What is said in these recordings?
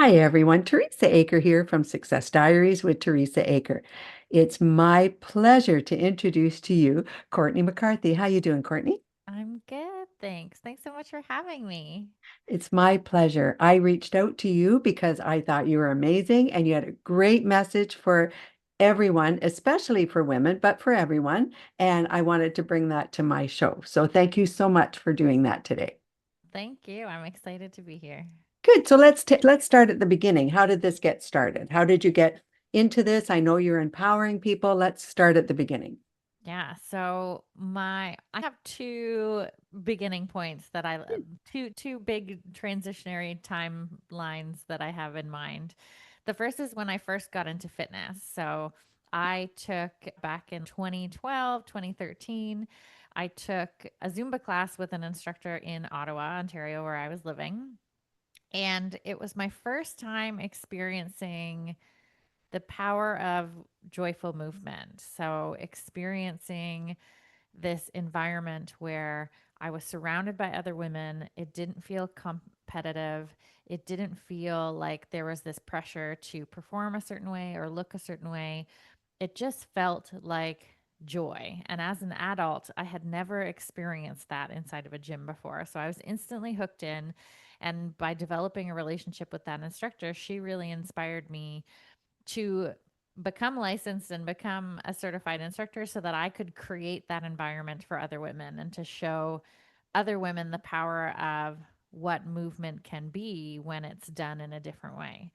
Hi, everyone. Teresa Aker here from Success Diaries with Teresa Aker. It's my pleasure to introduce to you Courtney McCarthy. How you doing, Courtney? I'm good, thanks. Thanks so much for having me. It's my pleasure. I reached out to you because I thought you were amazing and you had a great message for everyone, especially for women, but for everyone. And I wanted to bring that to my show. So thank you so much for doing that today. Thank you. I'm excited to be here. Good. So let's start at the beginning. How did this get started? How did you get into this? I know you're empowering people. Let's start at the beginning. Yeah, so I have two beginning points that two big transitionary timelines that I have in mind. The first is when I first got into fitness. So I took back in 2012, 2013, I took a Zumba class with an instructor in Ottawa, Ontario, where I was living. And it was my first time experiencing the power of joyful movement. So, experiencing this environment where I was surrounded by other women, it didn't feel competitive. It didn't feel like there was this pressure to perform a certain way or look a certain way. It just felt like joy. And as an adult, I had never experienced that inside of a gym before. So I was instantly hooked in. And by developing a relationship with that instructor, she really inspired me to become licensed and become a certified instructor so that I could create that environment for other women and to show other women the power of what movement can be when it's done in a different way.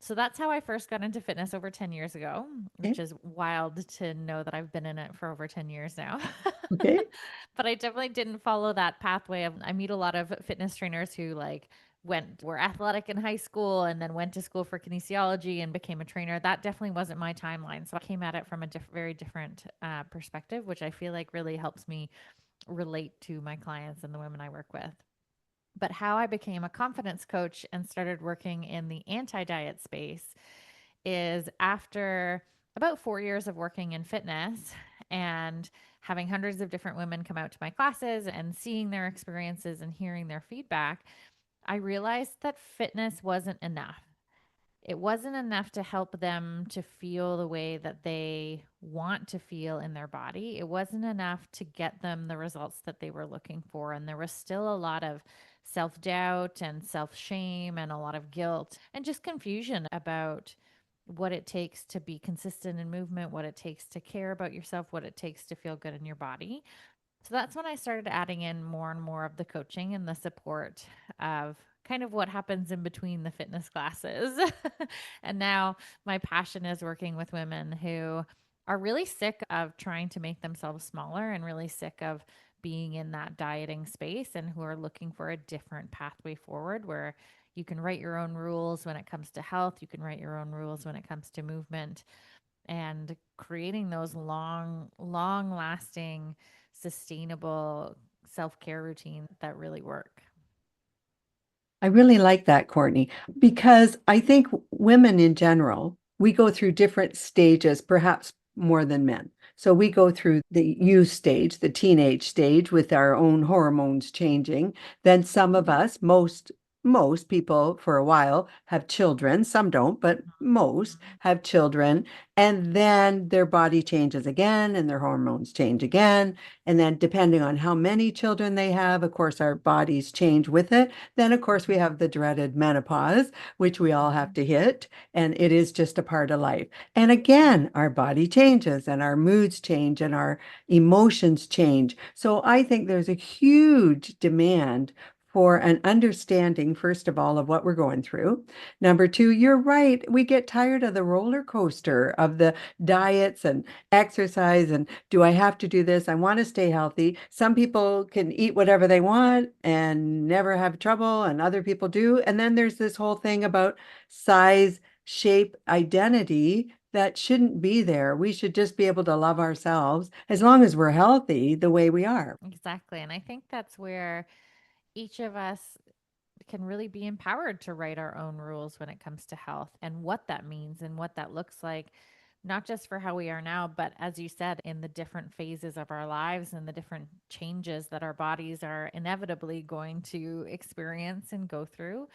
So that's how I first got into fitness over 10 years ago, Okay. which is wild to know that I've been in it for over 10 years now. Okay. But I definitely didn't follow that pathway of I meet a lot of fitness trainers who were athletic in high school and then went to school for kinesiology and became a trainer. That definitely wasn't my timeline. So I came at it from a very different perspective, which I feel like really helps me relate to my clients and the women I work with. But how I became a confidence coach and started working in the anti diet space is after about 4 years of working in fitness and having hundreds of different women come out to my classes and seeing their experiences and hearing their feedback, I realized that fitness wasn't enough. It wasn't enough to help them to feel the way that they want to feel in their body. It wasn't enough to get them the results that they were looking for. And there was still a lot of self doubt and self shame and a lot of guilt and just confusion about what it takes to be consistent in movement, what it takes to care about yourself, what it takes to feel good in your body. So that's when I started adding in more and more of the coaching and the support of kind of what happens in between the fitness classes. And now my passion is working with women who are really sick of trying to make themselves smaller and really sick of being in that dieting space and who are looking for a different pathway forward where you can write your own rules when it comes to health, you can write your own rules when it comes to movement, and creating those long lasting, sustainable self care routines that really work. I really like that, Courtney, because I think women in general, we go through different stages, perhaps more than men. So we go through the youth stage, the teenage stage with our own hormones changing. Then some of us, most people for a while have children. Some don't, but most have children. And then their body changes again and their hormones change again. And then depending on how many children they have, of course, our bodies change with it. Then, of course, we have the dreaded menopause, which we all have to hit, and it is just a part of life. And again, our body changes and our moods change and our emotions change. So I think there's a huge demand for an understanding, first of all, of what we're going through. Number two, you're right. We get tired of the roller coaster of the diets and exercise and do I have to do this? I want to stay healthy. Some people can eat whatever they want and never have trouble, and other people do. And then there's this whole thing about size, shape, identity that shouldn't be there. We should just be able to love ourselves as long as we're healthy the way we are. Exactly. And I think that's where each of us can really be empowered to write our own rules when it comes to health and what that means and what that looks like, not just for how we are now, but as you said, in the different phases of our lives and the different changes that our bodies are inevitably going to experience and go through.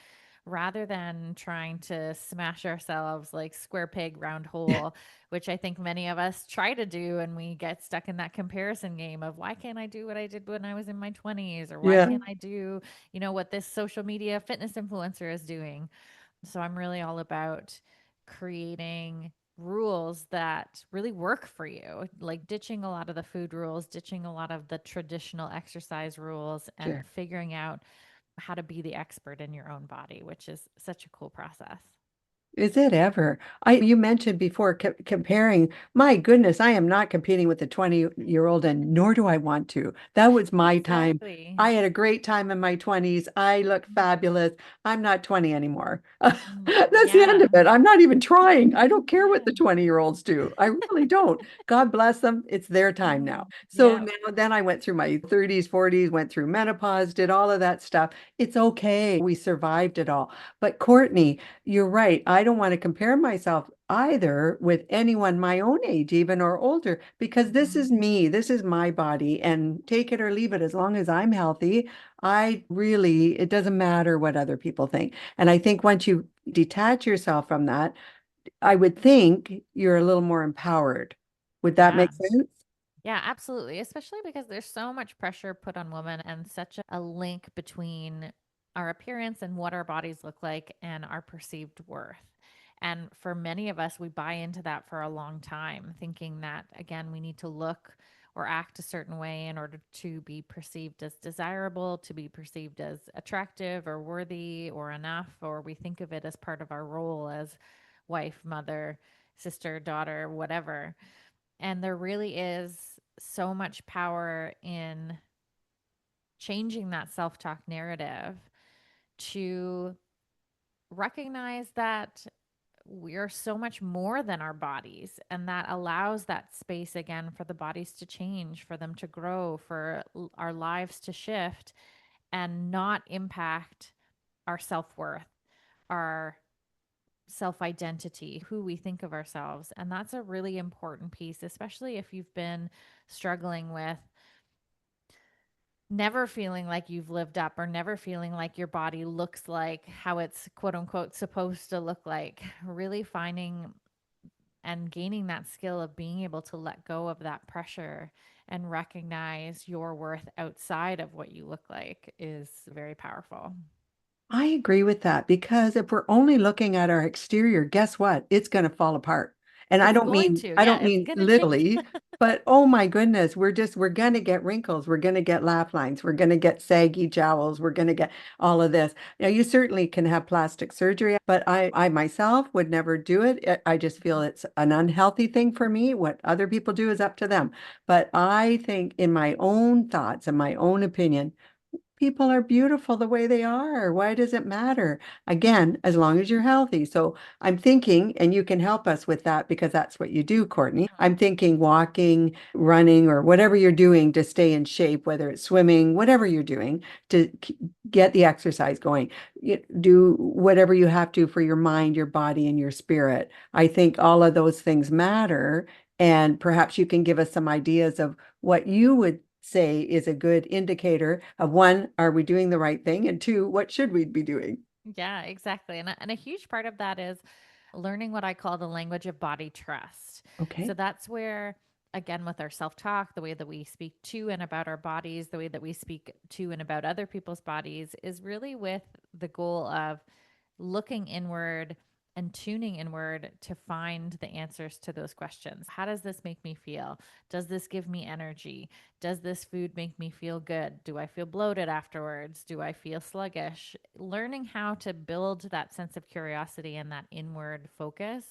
rather than trying to smash ourselves like square peg, round hole, which I think many of us try to do. And we get stuck in that comparison game of why can't I do what I did when I was in my 20s? Or why Yeah. can't I do, what this social media fitness influencer is doing? So I'm really all about creating rules that really work for you, like ditching a lot of the food rules, ditching a lot of the traditional exercise rules, and Sure. figuring out how to be the expert in your own body, which is such a cool process. Is it ever? You mentioned before comparing. My goodness, I am not competing with a 20-year-old, and nor do I want to. That was my time. Exactly. I had a great time in my 20s. I look fabulous. I'm not 20 anymore. That's the end Yeah. of it. I'm not even trying. I don't care what Yeah. the 20-year-olds do. I really don't. God bless them. It's their time now. So Yeah. now then I went through my 30s, 40s, went through menopause, did all of that stuff. It's okay. We survived it all. But Courtney, you're right. I don't want to compare myself either with anyone my own age, even or older, because this Mhm. is me. This is my body, and take it or leave it. As long as I'm healthy, I really, it doesn't matter what other people think. And I think once you detach yourself from that, I would think you're a little more empowered. Would that Yeah. make sense? Yeah, absolutely. Especially because there's so much pressure put on women and such a link between our appearance and what our bodies look like and our perceived worth. And for many of us, we buy into that for a long time, thinking that, again, we need to look or act a certain way in order to be perceived as desirable, to be perceived as attractive or worthy or enough, or we think of it as part of our role as wife, mother, sister, daughter, whatever. And there really is so much power in changing that self talk narrative to recognize that we're so much more than our bodies. And that allows that space again for the bodies to change, for them to grow, for our lives to shift and not impact our self worth, our self identity, who we think of ourselves. And that's a really important piece, especially if you've been struggling with never feeling like you've lived up or never feeling like your body looks like how it's quote unquote supposed to look like. Really finding and gaining that skill of being able to let go of that pressure and recognize your worth outside of what you look like is very powerful. I agree with that because if we're only looking at our exterior, guess what? It's going to fall apart. And It's going I to, yeah, don't it's mean going to change. literally, but oh my goodness, we're going to get wrinkles. We're going to get laugh lines. We're going to get saggy jowls. We're going to get all of this. Now, you certainly can have plastic surgery, but I myself would never do it. I just feel it's an unhealthy thing for me. What other people do is up to them. But I think in my own thoughts and my own opinion, people are beautiful the way they are. Why does it matter? Again, as long as you're healthy. So I'm thinking, and you can help us with that because that's what you do, Courtney. I'm thinking walking, running, or whatever you're doing to stay in shape, whether it's swimming, whatever you're doing to get the exercise going. Do whatever you have to for your mind, your body, and your spirit. I think all of those things matter. And perhaps you can give us some ideas of what you would say is a good indicator of one, are we doing the right thing? And two, what should we be doing? Yeah, exactly. And a huge part of that is learning what I call the language of body trust. So Okay. that's where, again, with our self talk, the way that we speak to and about our bodies, the way that we speak to and about other people's bodies is really with the goal of looking inward and tuning inward to find the answers to those questions. How does this make me feel? Does this give me energy? Does this food make me feel good? Do I feel bloated afterwards? Do I feel sluggish? Learning how to build that sense of curiosity and that inward focus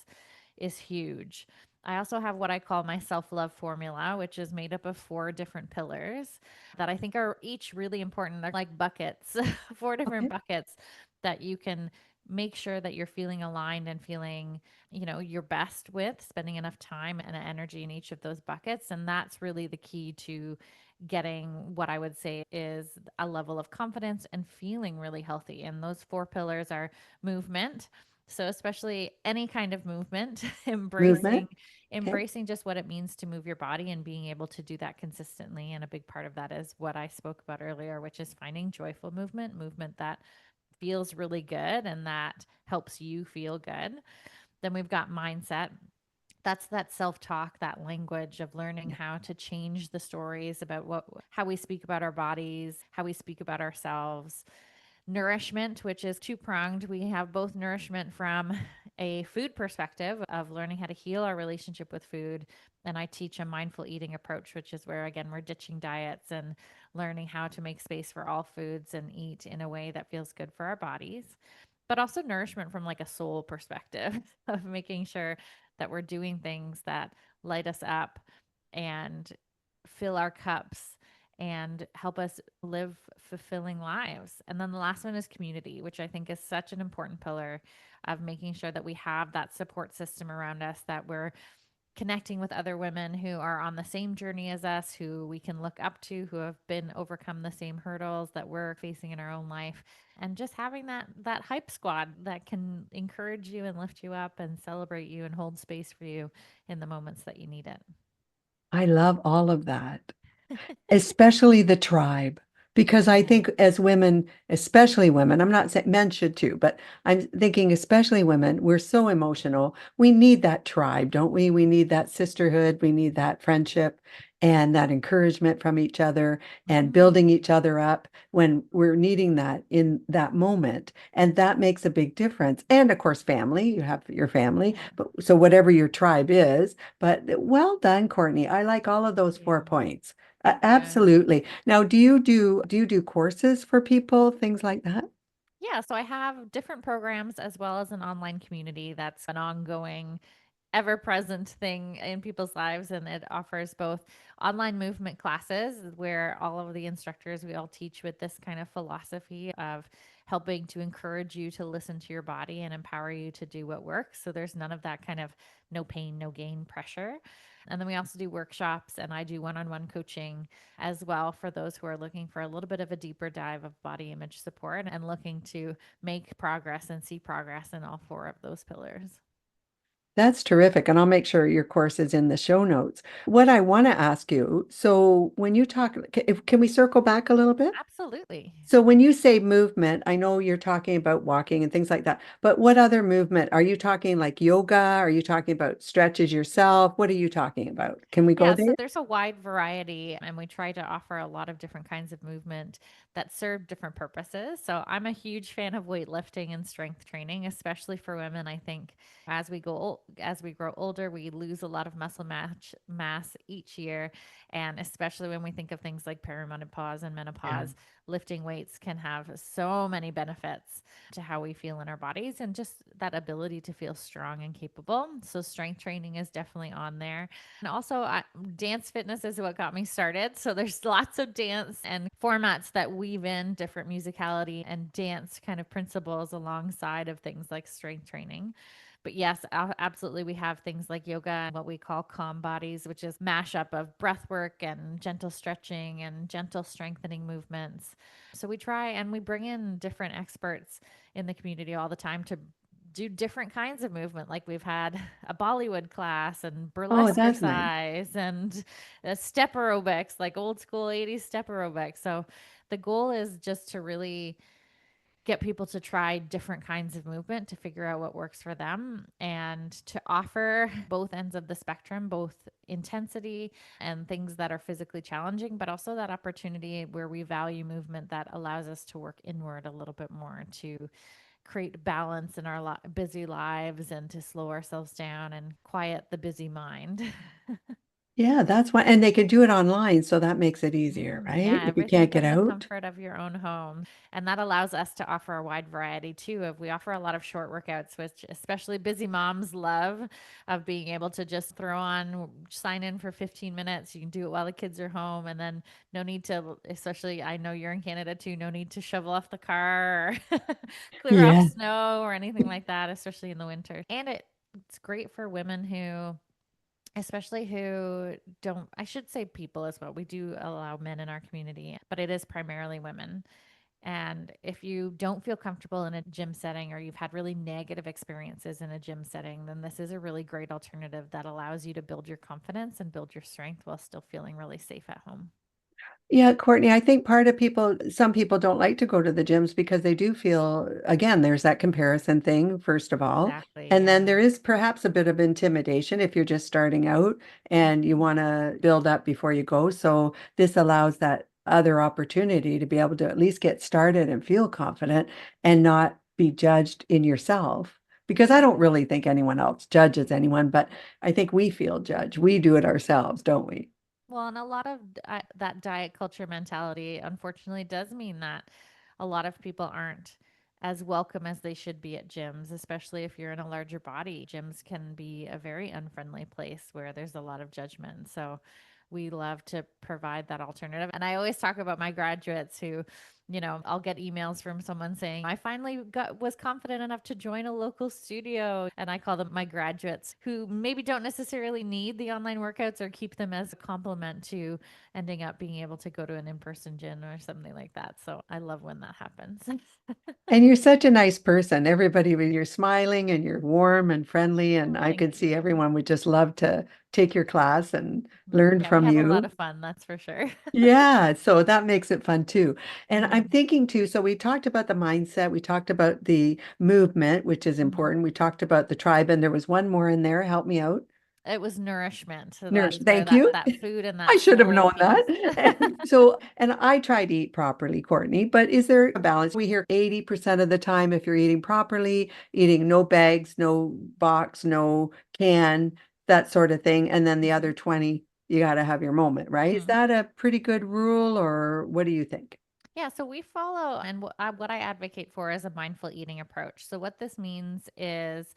is huge. I also have what I call my self love formula, which is made up of four different pillars that I think are each really important. They're like buckets, four different Okay. buckets that you can make sure that you're feeling aligned and feeling, your best with, spending enough time and energy in each of those buckets. And that's really the key to getting what I would say is a level of confidence and feeling really healthy. And those four pillars are movement. So especially any kind of movement, embracing Movement. Okay. embracing just what it means to move your body and being able to do that consistently. And a big part of that is what I spoke about earlier, which is finding joyful movement, movement that feels really good and that helps you feel good. Then we've got mindset. That's that self-talk, that language of learning how to change the stories about what how we speak about our bodies, how we speak about ourselves. Nourishment, which is two-pronged. We have both nourishment from a food perspective of learning how to heal our relationship with food, and I teach a mindful eating approach, which is where again we're ditching diets and learning how to make space for all foods and eat in a way that feels good for our bodies. But also nourishment from like a soul perspective of making sure that we're doing things that light us up and fill our cups and help us live fulfilling lives. And then the last one is community, which I think is such an important pillar of making sure that we have that support system around us, that we're connecting with other women who are on the same journey as us, who we can look up to, who have been overcome the same hurdles that we're facing in our own life, and just having that hype squad that can encourage you and lift you up and celebrate you and hold space for you in the moments that you need it. I love all of that, especially the tribe, because I Yeah. think as women, especially women, I'm not saying men should too, but I'm thinking especially women, we're so emotional. We need that tribe, don't we? We need that sisterhood, we need that friendship and that encouragement from each other and Mm-hmm. building each other up when we're needing that in that moment. And that makes a big difference. And of course, family, you have your family, Yeah. but so whatever your tribe is, but well done, Courtney. I like all of those Thank four you. points. Thank you. Absolutely. Now, do you do courses for people, things like that? Yeah, so I have different programs as well as an online community that's an ongoing ever present thing in people's lives. And it offers both online movement classes where all of the instructors, we all teach with this kind of philosophy of helping to encourage you to listen to your body and empower you to do what works. So there's none of that kind of no pain, no gain pressure. And then we also do workshops and I do one on one coaching as well for those who are looking for a little bit of a deeper dive of body image support and looking to make progress and see progress in all four of those pillars. That's terrific. And I'll make sure your course is in the show notes. What I want to ask you, so when you talk, can we circle back a little bit? Absolutely. So when you say movement, I know you're talking about walking and things like that, but what other movement? Are you talking like yoga? Are you talking about stretches yourself? What are you talking about? Can we go Yeah, so there? there's a wide variety, and we try to offer a lot of different kinds of movement that serve different purposes. So I'm a huge fan of weightlifting and strength training, especially for women. I think as we grow older, we lose a lot of mass each year, and especially when we think of things like perimenopause and Yeah. menopause, lifting weights can have so many benefits to how we feel in our bodies and just that ability to feel strong and capable. So strength training is definitely on there. And also, dance fitness is what got me started. So there's lots of dance and formats that weave in different musicality and dance kind of principles alongside of things like strength training. But yes, absolutely. We have things like yoga and what we call calm bodies, which is mashup of breath work and gentle stretching and gentle strengthening movements. So we try and we bring in different experts in the community all the time to do different kinds of movement. Like we've had a Bollywood class and Oh, burlesque that's nice. exercise and step aerobics, like old school 80s step aerobics. So the goal is just to really get people to try different kinds of movement to figure out what works for them and to offer both ends of the spectrum, both intensity and things that are physically challenging, but also that opportunity where we value movement that allows us to work inward a little bit more to create balance in our busy lives and to slow ourselves down and quiet the busy mind. Yeah, that's why, and they can do it online, so that makes it easier, right? Yeah, If you everything can't get from the out. comfort of your own home. And that allows us to offer a wide variety too. Of we offer a lot of short workouts, which especially busy moms love, of being able to just throw on, sign in for 15 minutes. You can do it while the kids are home, and then no need to, especially I know you're in Canada too, no need to shovel off the car or clear off Yeah. snow or anything like that, especially in the winter. And it's great for women who especially who don't, I should say people as well. We do allow men in our community, but it is primarily women. And if you don't feel comfortable in a gym setting or you've had really negative experiences in a gym setting, then this is a really great alternative that allows you to build your confidence and build your strength while still feeling really safe at home. Yeah, Courtney, I think part of some people don't like to go to the gyms because they do feel, again, there's that comparison thing, first of all. Exactly. And then Yeah. there is perhaps a bit of intimidation if you're just starting out and you Mhm. want to build up before you go. So this allows that other opportunity to be able to at least get started and feel confident and not be judged in yourself. Because I don't really think anyone else judges anyone, but I think we feel judged. We do it ourselves, don't we? Well, and a lot of that diet culture mentality, unfortunately, does mean that a lot of people aren't as welcome as they should be at gyms, especially if you're in a larger body. Gyms can be a very unfriendly place where there's a lot of judgment. So we love to provide that alternative. And I always talk about my graduates who, I'll get emails from someone saying, I finally was confident enough to join a local studio. And I call them my graduates who maybe don't necessarily need the online workouts or keep them as a compliment to ending up being able to go to an in-person gym or something like that. So I love when that happens. And you're such a nice person. You're smiling and you're warm and friendly. And Well, I thank could see you. everyone would just love to take your class and learn Yeah, we from have a lot you. of fun, that's for sure. Yeah, so that makes it fun too. And I'm Mhm. thinking too, so we talked about the mindset, we talked about the movement, which is Mhm. important. We talked about the tribe, and there was one more in there. Help me out. It was nourishment. So Nourish. that's where Thank you. that food and I that should have soul known that. piece. And I try to eat properly, Courtney, but is there a balance? We hear 80% of the time if you're eating properly, eating no bags, no box, no can, that sort of thing. And then the other Mhm. 20, you got to have your moment, right? Is Mhm. that a pretty good rule, or what do you think? Yeah, so we follow, and what I advocate for is a mindful eating approach. So what this means is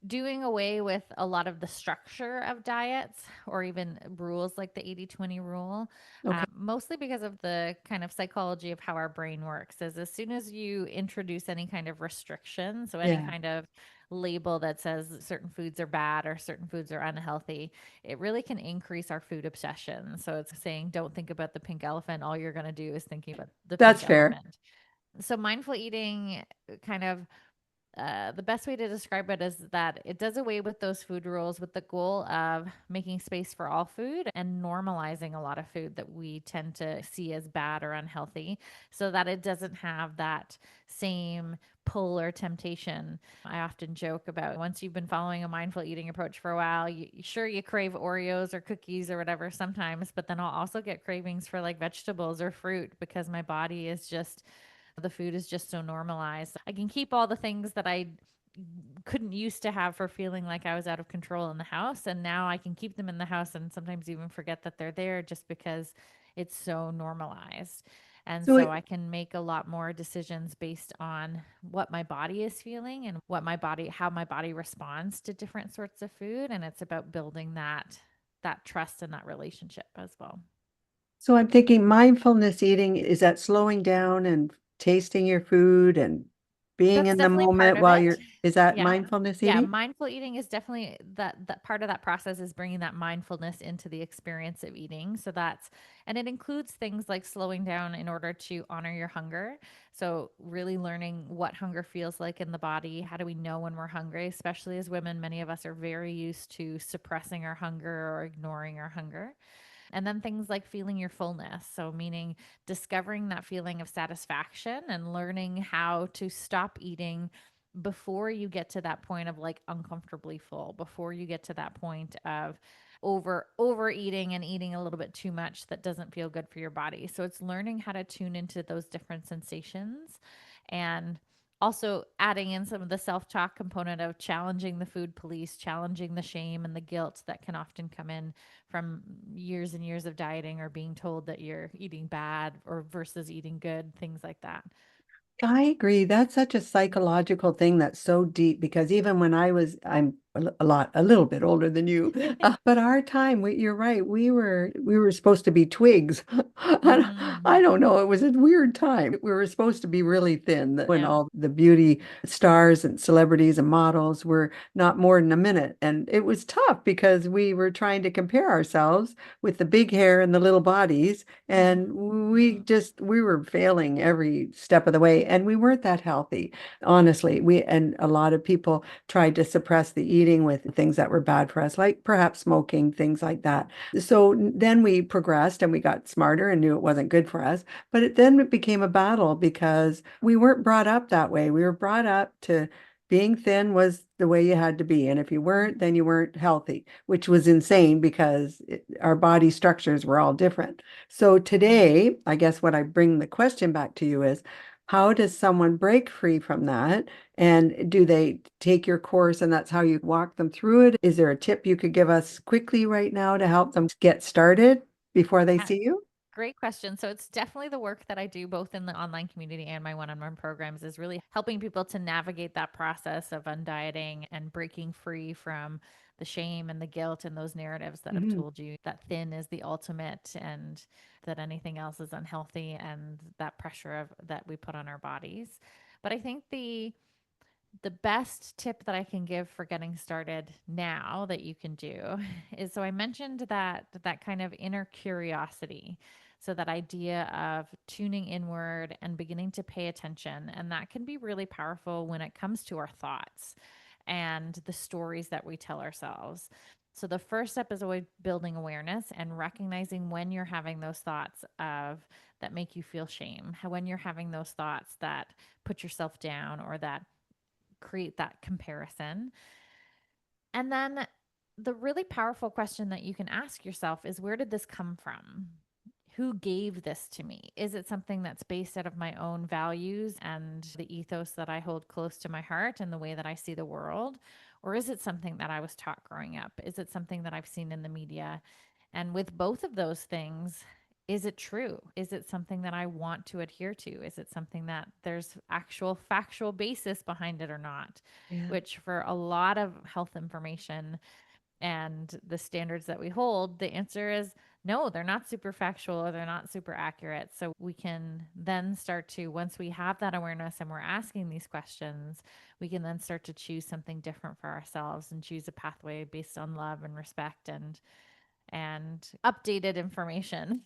doing away with a lot of the structure of diets or even rules like the 80-20 rule, Okay. mostly because of the kind of psychology of how our brain works. Is as soon as you introduce any kind of restriction, so any Yeah. kind of label that says certain foods are bad or certain foods are unhealthy, it really can increase our food obsession. So it's saying, don't think about the pink elephant. All you're going to do is thinking about the That's pink fair. elephant. So mindful eating kind of the best way to describe it is that it does away with those food rules with the goal of making space for all food and normalizing a lot of food that we tend to see as bad or unhealthy so that it doesn't have that same pull or temptation. I often joke about once you've been following a mindful eating approach for a while, sure you crave Oreos or cookies or whatever sometimes, but then I'll also get cravings for like vegetables or fruit because my body is just the food is just so normalized. I can keep all the things that I couldn't used to have for feeling like I was out of control in the house. And now I can keep them in the house and sometimes even forget that they're there just because it's so normalized. And So so it, I can make a lot more decisions based on what my body is feeling and how my body responds to different sorts of food. And it's about building that trust and that relationship as well. so I'm thinking mindfulness eating, is that slowing down and tasting your food and being That's in the definitely part moment of while it. is that Yeah. mindfulness Yeah, eating? mindful eating is definitely that part of that process is bringing that mindfulness into the experience of eating. So that's and it includes things like slowing down in order to honor your hunger. So really learning what hunger feels like in the body. How do we know when we're hungry? Especially as women, many of us are very used to suppressing our hunger or ignoring our hunger. And then things like feeling your fullness. So, meaning discovering that feeling of satisfaction and learning how to stop eating before you get to that point of like uncomfortably full, before you get to that point of overeating and eating a little bit too much that doesn't feel good for your body. So it's learning how to tune into those different sensations and also adding in some of the self-talk component of challenging the food police, challenging the shame and the guilt that can often come in from years and years of dieting or being told that you're eating bad or versus eating good, things like that. I agree. That's such a psychological thing that's so deep because even when I'm a little bit older than you, but our time, you're right. We were supposed to be twigs. And I Mm-hmm. don't know. It was a weird time. We were supposed to be really thin when Yeah. all the beauty stars and celebrities and models were not more than a minute. And it was tough because we were trying to compare ourselves with the big hair and the little bodies. And Mm-hmm. we were failing every step of the way, and we weren't that healthy, honestly. And a lot of people tried to suppress the eating eating with things that were bad for us, like perhaps smoking, things like that. So then we progressed and we got smarter and knew it wasn't good for us. But it became a battle because we weren't brought up that way. We were brought up to being thin was the way you had to be. And if you weren't, then you weren't healthy, which was insane because our body structures were all different. So today, I guess what I bring the question back to you is, how does someone break free from that? And do they take your course and that's how you walk them through it? Is there a tip you could give us quickly right now to help them get started before they Yeah, see you? great question. So it's definitely the work that I do both in the online community and my one-on-one programs is really helping people to navigate that process of undieting and breaking free from the shame and the guilt and those narratives that have Mhm. told you that thin is the ultimate and that anything else is unhealthy and that pressure of that we put on our bodies. But I think the best tip that I can give for getting started now that you can do is, so I mentioned that kind of inner curiosity. So that idea of tuning inward and beginning to pay attention, and that can be really powerful when it comes to our thoughts and the stories that we tell ourselves. So the first step is always building awareness and recognizing when you're having those thoughts of that make you feel shame, when you're having those thoughts that put yourself down or that create that comparison. And then the really powerful question that you can ask yourself is, where did this come from? Who gave this to me? Is it something that's based out of my own values and the ethos that I hold close to my heart and the way that I see the world? Or is it something that I was taught growing up? Is it something that I've seen in the media? And with both of those things, is it true? Is it something that I want to adhere to? Is it something that there's actual factual basis behind it or not? Yeah. Which, for a lot of health information and the standards that we hold, the answer is no, they're not super factual or they're not super accurate. So we can then start to, once we have that awareness and we're asking these questions, we can then start to choose something different for ourselves and choose a pathway based on love and respect and updated information.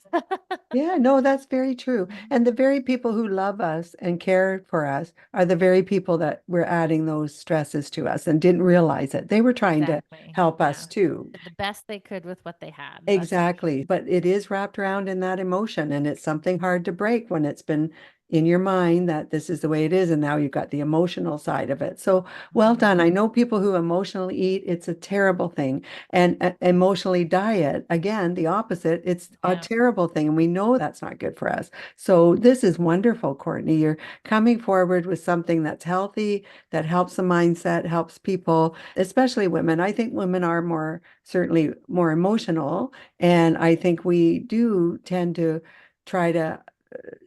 Yeah, no, that's very true. Mhm. And the very people who love us and care for us are the very people that were adding those stresses to us and didn't realize it. They were trying to Exactly. help us Yeah. too. Did the best they could with what they had. That's for sure. Exactly. But it is wrapped around in that emotion, and it's something hard to break when it's been in your mind that this is the way it is. And now you've got the emotional side of it. So well Mhm. done. I know people who emotionally eat, it's a terrible thing. And emotionally diet, again, the opposite, it's a Yeah. terrible thing. And we know that's not good for us. So this is wonderful, Courtney. You're coming forward with something that's healthy, that helps the mindset, helps people, especially women. I think women are certainly more emotional. And I think we do tend to try to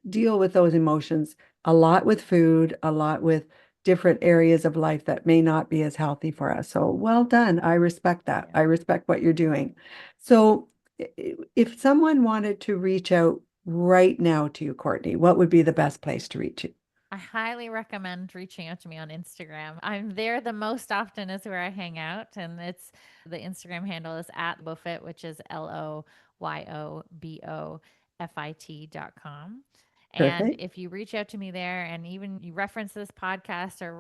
deal with those emotions a lot with food, a lot with different areas of life that may not be as healthy for us. So well done. I respect that. Yeah. I respect what you're doing. So if someone wanted to reach out right now to you, Courtney, what would be the best place to reach you? I highly recommend reaching out to me on Instagram. I'm there the most often is where I hang out. And it's the Instagram handle is at Lobofit, which is LOYOBOFIT.com. And Perfect. if you reach out to me there and even you reference this podcast or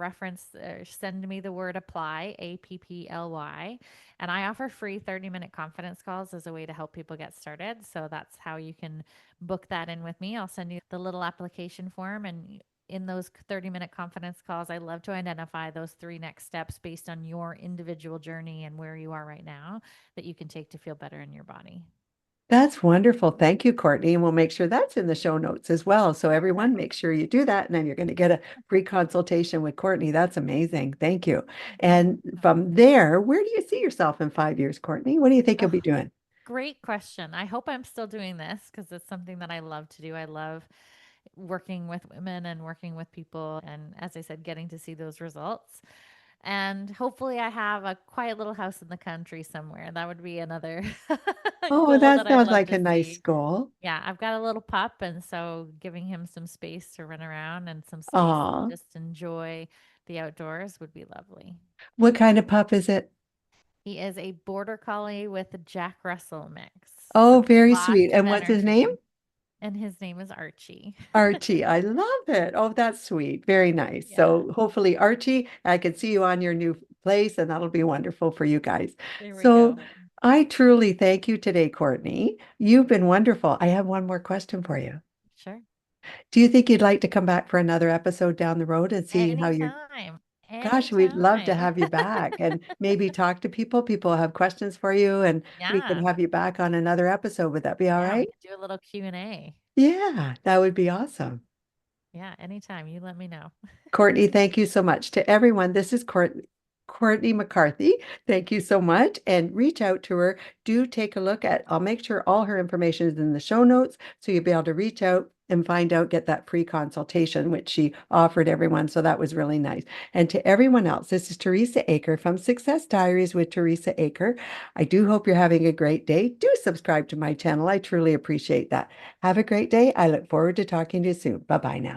send me the word apply, APPLY, and I offer free 30-minute confidence calls as a way to help people get started. So that's how you can book that in with me. I'll send you the little application form, and in those 30-minute confidence calls, I love to identify those three next steps based on your individual journey and where you are right now that you can take to feel better in your body. That's wonderful. Thank you, Courtney. And we'll make sure that's in the show notes as well. So everyone, Perfect. make sure you do that. And then you're going to get a free consultation with Courtney. That's amazing. Thank you. You're And welcome. from there, where do you see yourself in 5 years, Courtney? What do you think you'll Oh, be doing? great question. I hope I'm still doing this because it's something that I love to do. I love working with women and working with people. And as I said, getting to see those results. And hopefully, I have a quiet little house in the country somewhere. That would be another Oh, goal that that I'd sounds love like to a nice see. goal. Yeah, I've got a little pup, and so giving him some space to run around and some space to Aw, just enjoy the outdoors would be lovely. what kind of pup is it? He is a border collie with a Jack Russell mix, Oh, so very lots sweet. of And what's his name? energy. And his name is Archie. Archie. I love it. Oh, that's sweet. Very nice. Yeah. So hopefully, Archie, I can see you on your new place, and that'll be wonderful for you guys. There we So go. I truly thank you today, Courtney. You've been wonderful. I have one more question for you. Sure. Do you think you'd like to come back for another episode down the road and see how you're? Anytime. Gosh, we'd love to Anytime. have you back and maybe talk to people. People have questions for you, and we can Yeah. have you back on another episode. Would that be all Yeah, we right? could do a little Q&A. Yeah, that would be awesome. Yeah, anytime. You let me know. Courtney, thank you so much to everyone. This is Courtney McCarthy. Thank you so much. And reach out to her. Do take a look at, I'll make sure all her information is in the show notes. So you'll be able to reach out and find out, get that free consultation, which she offered everyone. So that was really nice. And to everyone else, this is Teresa Aker from Success Diaries with Teresa Aker. I do hope you're having a great day. Do subscribe to my channel. I truly appreciate that. Have a great day. I look forward to talking to you soon. Bye-bye now.